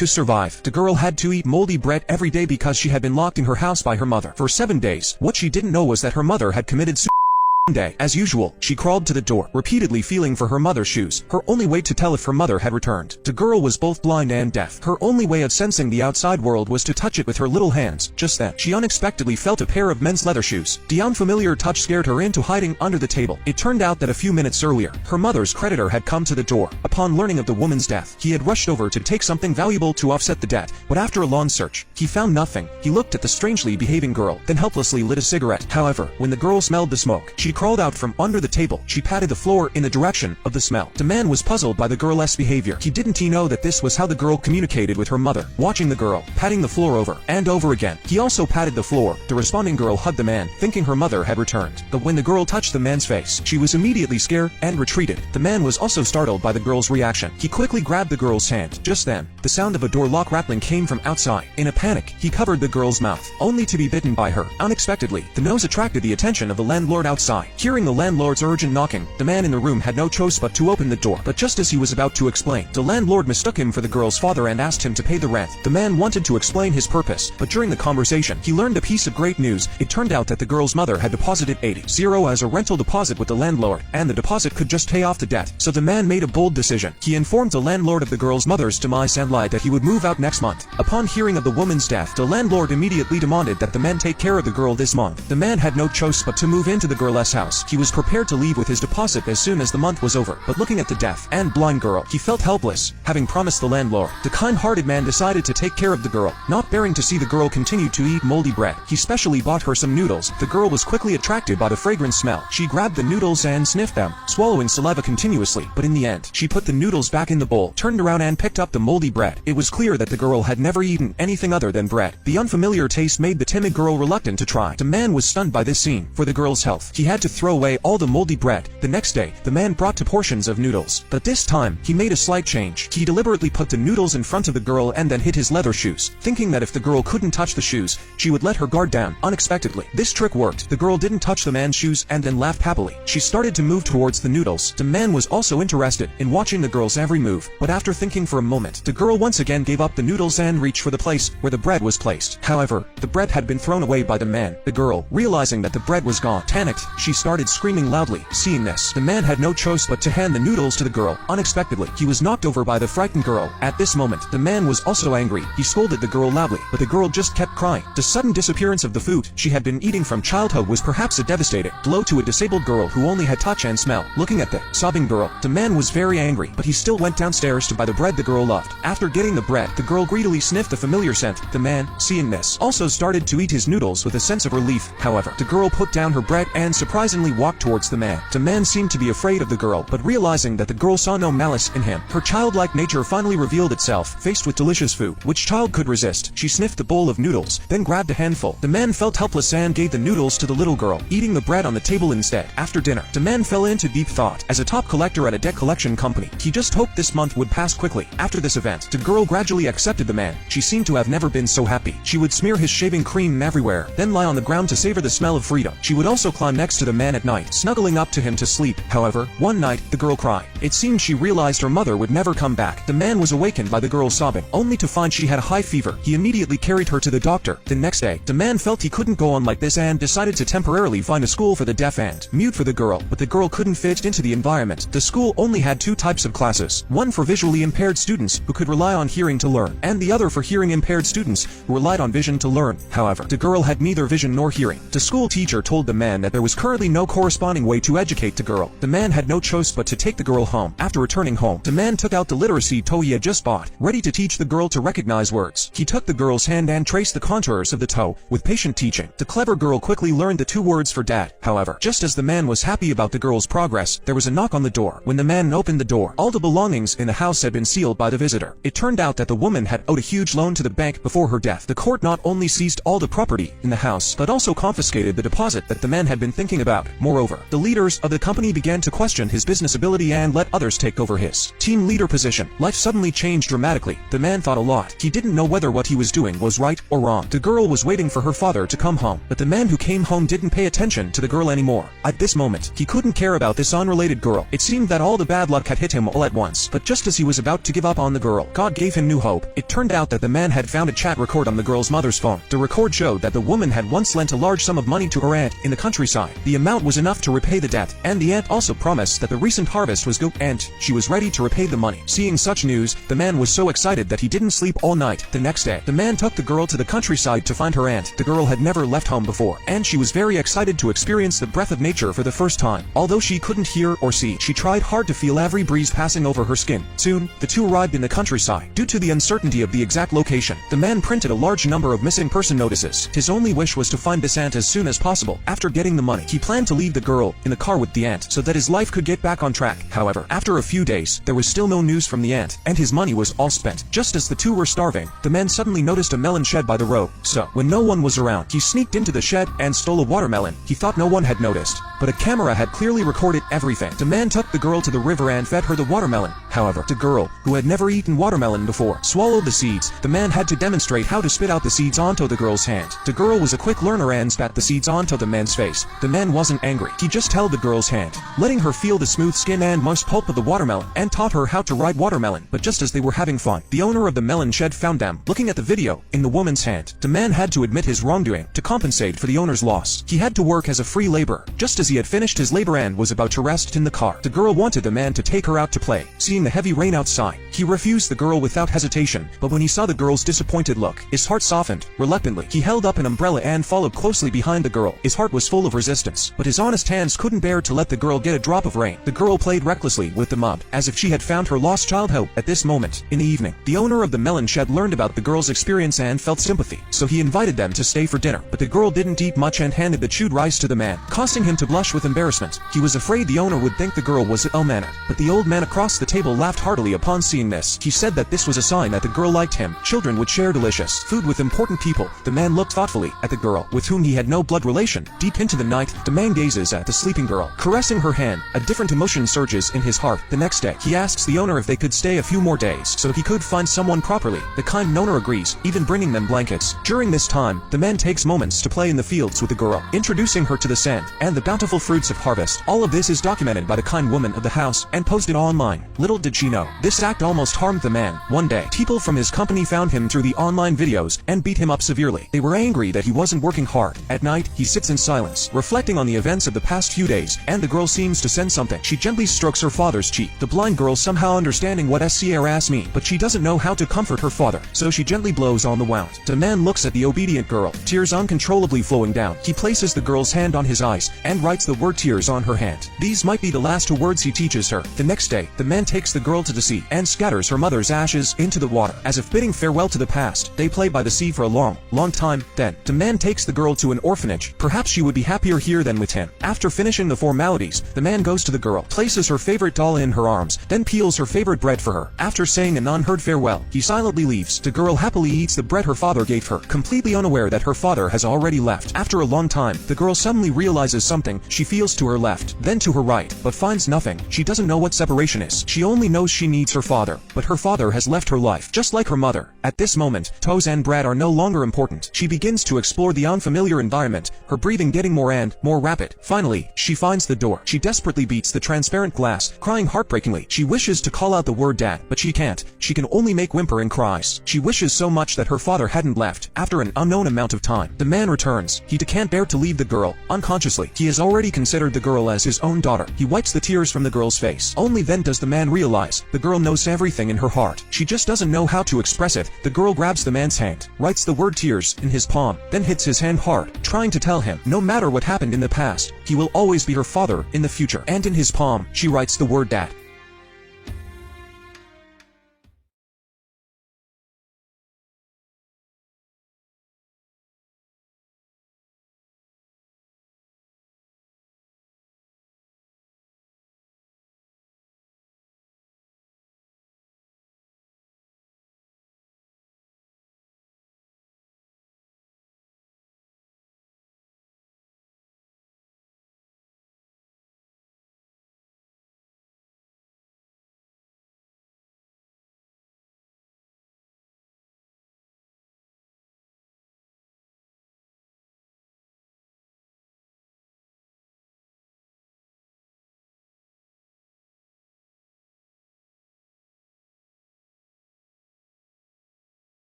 To survive, the girl had to eat moldy bread every day because she had been locked in her house by her mother for 7 days. What she didn't know was that her mother had committed suicide. Day. As usual, she crawled to the door, repeatedly feeling for her mother's shoes, her only way to tell if her mother had returned. The girl was both blind and deaf. Her only way of sensing the outside world was to touch it with her little hands. Just then, she unexpectedly felt a pair of men's leather shoes. The unfamiliar touch scared her into hiding under the table. It turned out that a few minutes earlier, her mother's creditor had come to the door. Upon learning of the woman's death, he had rushed over to take something valuable to offset the debt, but after a long search, he found nothing. He looked at the strangely behaving girl, then helplessly lit a cigarette. However, when the girl smelled the smoke, she crawled out from under the table. She patted the floor in the direction of the smell. The man was puzzled by the girl's behavior. Didn't he know that this was how the girl communicated with her mother? Watching the girl, patting the floor over and over again. He also patted the floor. The responding girl hugged the man, thinking her mother had returned. But when the girl touched the man's face, she was immediately scared and retreated. The man was also startled by the girl's reaction. He quickly grabbed the girl's hand. Just then, the sound of a door lock rattling came from outside. In a panic, he covered the girl's mouth, only to be bitten by her. Unexpectedly, the nose attracted the attention of the landlord outside. Hearing the landlord's urgent knocking, the man in the room had no choice but to open the door. But just as he was about to explain, the landlord mistook him for the girl's father and asked him to pay the rent. The man wanted to explain his purpose, but during the conversation, he learned a piece of great news. It turned out that the girl's mother had deposited $80 as a rental deposit with the landlord, and the deposit could just pay off the debt. So the man made a bold decision. He informed the landlord of the girl's mother's demise and lied that he would move out next month. Upon hearing of the woman's death, the landlord immediately demanded that the man take care of the girl this month. The man had no choice but to move into the girl's house. He was prepared to leave with his deposit as soon as the month was over, but looking at the deaf and blind girl, he felt helpless. Having promised the landlord, the kind-hearted man decided to take care of the girl. Not bearing to see the girl continue to eat moldy bread, he specially bought her some noodles. The girl was quickly attracted by the fragrant smell. She grabbed the noodles and sniffed them, swallowing saliva continuously, but in the end, she put the noodles back in the bowl, turned around and picked up the moldy bread. It was clear that the girl had never eaten anything other than bread. The unfamiliar taste made the timid girl reluctant to try. The man was stunned by this scene. For the girl's health, he had to throw away all the moldy bread. The next day, the man brought 2 portions of noodles, but this time, he made a slight change. He deliberately put the noodles in front of the girl and then hid his leather shoes, thinking that if the girl couldn't touch the shoes, she would let her guard down. Unexpectedly, this trick worked. The girl didn't touch the man's shoes and then laughed happily. She started to move towards the noodles. The man was also interested in watching the girl's every move, but after thinking for a moment, the girl once again gave up the noodles and reached for the place where the bread was placed. However, the bread had been thrown away by the man. The girl, realizing that the bread was gone, panicked. She started screaming loudly. Seeing this, the man had no choice but to hand the noodles to the girl. Unexpectedly, he was knocked over by the frightened girl. At this moment, the man was also angry. He scolded the girl loudly, but the girl just kept crying. The sudden disappearance of the food she had been eating from childhood was perhaps a devastating blow to a disabled girl who only had touch and smell. Looking at the sobbing girl, the man was very angry, but he still went downstairs to buy the bread the girl loved. After getting the bread, the girl greedily sniffed the familiar scent. The man, seeing this, also started to eat his noodles with a sense of relief. However, the girl put down her bread and surprisingly walked towards the man. The man seemed to be afraid of the girl, but realizing that the girl saw no malice in him, her childlike nature finally revealed itself. Faced with delicious food, which child could resist? She sniffed the bowl of noodles, then grabbed a handful. The man felt helpless and gave the noodles to the little girl, eating the bread on the table instead. After dinner, the man fell into deep thought. As a top collector at a debt collection company, he just hoped this month would pass quickly. After this event, the girl gradually accepted the man. She seemed to have never been so happy. She would smear his shaving cream everywhere, then lie on the ground to savor the smell of freedom. She would also climb next to the man at night, snuggling up to him to sleep. However, one night, the girl cried. It seemed she realized her mother would never come back. The man was awakened by the girl sobbing, only to find she had a high fever. He immediately carried her to the doctor. The next day, the man felt he couldn't go on like this and decided to temporarily find a school for the deaf and mute for the girl, but the girl couldn't fit into the environment. The school only had 2 types of classes, one for visually impaired students who could rely on hearing to learn, and the other for hearing impaired students who relied on vision to learn. However, the girl had neither vision nor hearing. The school teacher told the man that there was currently no corresponding way to educate the girl. The man had no choice but to take the girl home. After returning home, the man took out the literacy toe he had just bought, ready to teach the girl to recognize words. He took the girl's hand and traced the contours of the toe. With patient teaching, the clever girl quickly learned the 2 words for dad. However, just as the man was happy about the girl's progress, there was a knock on the door. When the man opened the door, all the belongings in the house had been sealed by the visitor. It turned out that the woman had owed a huge loan to the bank before her death. The court not only seized all the property in the house, but also confiscated the deposit that the man had been thinking talking about. Moreover, the leaders of the company began to question his business ability and let others take over his team leader position. Life suddenly changed dramatically. The man thought a lot. He didn't know whether what he was doing was right or wrong. The girl was waiting for her father to come home, but the man who came home didn't pay attention to the girl anymore. At this moment, he couldn't care about this unrelated girl. It seemed that all the bad luck had hit him all at once, but just as he was about to give up on the girl, God gave him new hope. It turned out that the man had found a chat record on the girl's mother's phone. The record showed that the woman had once lent a large sum of money to her aunt in the countryside. The amount was enough to repay the debt, and the aunt also promised that the recent harvest was good, and she was ready to repay the money. Seeing such news, the man was so excited that he didn't sleep all night. The next day, the man took the girl to the countryside to find her aunt. The girl had never left home before, and she was very excited to experience the breath of nature for the first time. Although she couldn't hear or see, she tried hard to feel every breeze passing over her skin. Soon, the two arrived in the countryside. Due to the uncertainty of the exact location, the man printed a large number of missing person notices. His only wish was to find this aunt as soon as possible. After getting the money, he planned to leave the girl in the car with the aunt so that his life could get back on track. However, after a few days, there was still no news from the aunt, and his money was all spent. Just as the two were starving, the man suddenly noticed a melon shed by the road. So, when no one was around, he sneaked into the shed and stole a watermelon. He thought no one had noticed, but a camera had clearly recorded everything. The man took the girl to the river and fed her the watermelon. However, the girl, who had never eaten watermelon before, swallowed the seeds. The man had to demonstrate how to spit out the seeds onto the girl's hand. The girl was a quick learner and spat the seeds onto the man's face. The man wasn't angry. He just held the girl's hand, letting her feel the smooth skin and moist pulp of the watermelon, and taught her how to ride watermelon. But just as they were having fun, the owner of the melon shed found them looking at the video in the woman's hand. The man had to admit his wrongdoing to compensate for the owner's loss. He had to work as a free laborer. Just as he had finished his labor and was about to rest in the car, the girl wanted the man to take her out to play. Seeing the heavy rain outside, he refused the girl without hesitation, but when he saw the girl's disappointed look, his heart softened. Reluctantly, he held up an umbrella and followed closely behind the girl. His heart was full of resistance, but his honest hands couldn't bear to let the girl get a drop of rain. The girl played recklessly with the mud, as if she had found her lost childhood. At this moment, in the evening, the owner of the melon shed learned about the girl's experience and felt sympathy, so he invited them to stay for dinner. But the girl didn't eat much and handed the chewed rice to the man, causing him to blush with embarrassment. He was afraid the owner would think the girl was ill-mannered, but the old man across the table laughed heartily upon seeing this. He said that this was a sign that the girl liked him. Children would share delicious food with important people. The man looked thoughtfully at the girl, with whom he had no blood relation. Deep into the night, the man gazes at the sleeping girl, caressing her hand. A different emotion surges in his heart. The next day, he asks the owner if they could stay a few more days so he could find someone properly. The kind owner agrees, even bringing them blankets. During this time, the man takes moments to play in the fields with the girl, introducing her to the sand and the bountiful fruits of harvest. All of this is documented by the kind woman of the house and posted online. Little did she know, this act almost harmed the man. One day, people from his company found him through the online videos and beat him up severely. They were angry that he wasn't working hard. At night, he sits in silence, reflecting on the events of the past few days, and the girl seems to sense something. She gently strokes her father's cheek. The blind girl somehow understanding what SCRS mean, but she doesn't know how to comfort her father, so she gently blows on the wound. The man looks at the obedient girl, tears uncontrollably flowing down. He places the girl's hand on his eyes and writes the word tears on her hand. These might be the last 2 words he teaches her. The next day, the man takes the girl to the sea and scatters her mother's ashes into the water, as if bidding farewell to the past. They play by the sea for a long time. Then, the man takes the girl to an orphanage. Perhaps she would be happier here than with him. After finishing the formalities, the man goes to the girl, places her favorite doll in her arms, then peels her favorite bread for her. After saying an unheard farewell, he silently leaves. The girl happily eats the bread her father gave her, completely unaware that her father has already left. After a long time, the girl suddenly realizes something. She feels to her left, then to her right, but finds nothing. She doesn't know what separation is. She only knows she needs her father, but her father has left her life, just like her mother. At this moment, Toes and Brad are no longer important. She begins to explore the unfamiliar environment, her breathing getting more and more rapid. Finally, she finds the door. She desperately beats the transparent glass, crying heartbreakingly. She wishes to call out the word dad, but she can't. She can only make whimpering cries. She wishes so much that her father hadn't left. After an unknown amount of time, the man returns. He can't bear to leave the girl. Unconsciously, he has already considered the girl as his own daughter. He wipes the tears from the girl's face. Only then does the man realize the girl knows everything in her heart. She just doesn't know how to express it. The girl grabs the man's hand, writes the word tears in his palm, then hits his hand hard, trying to tell him, no matter what happened in the past, he will always be her father in the future. And in his palm, she writes the word dad.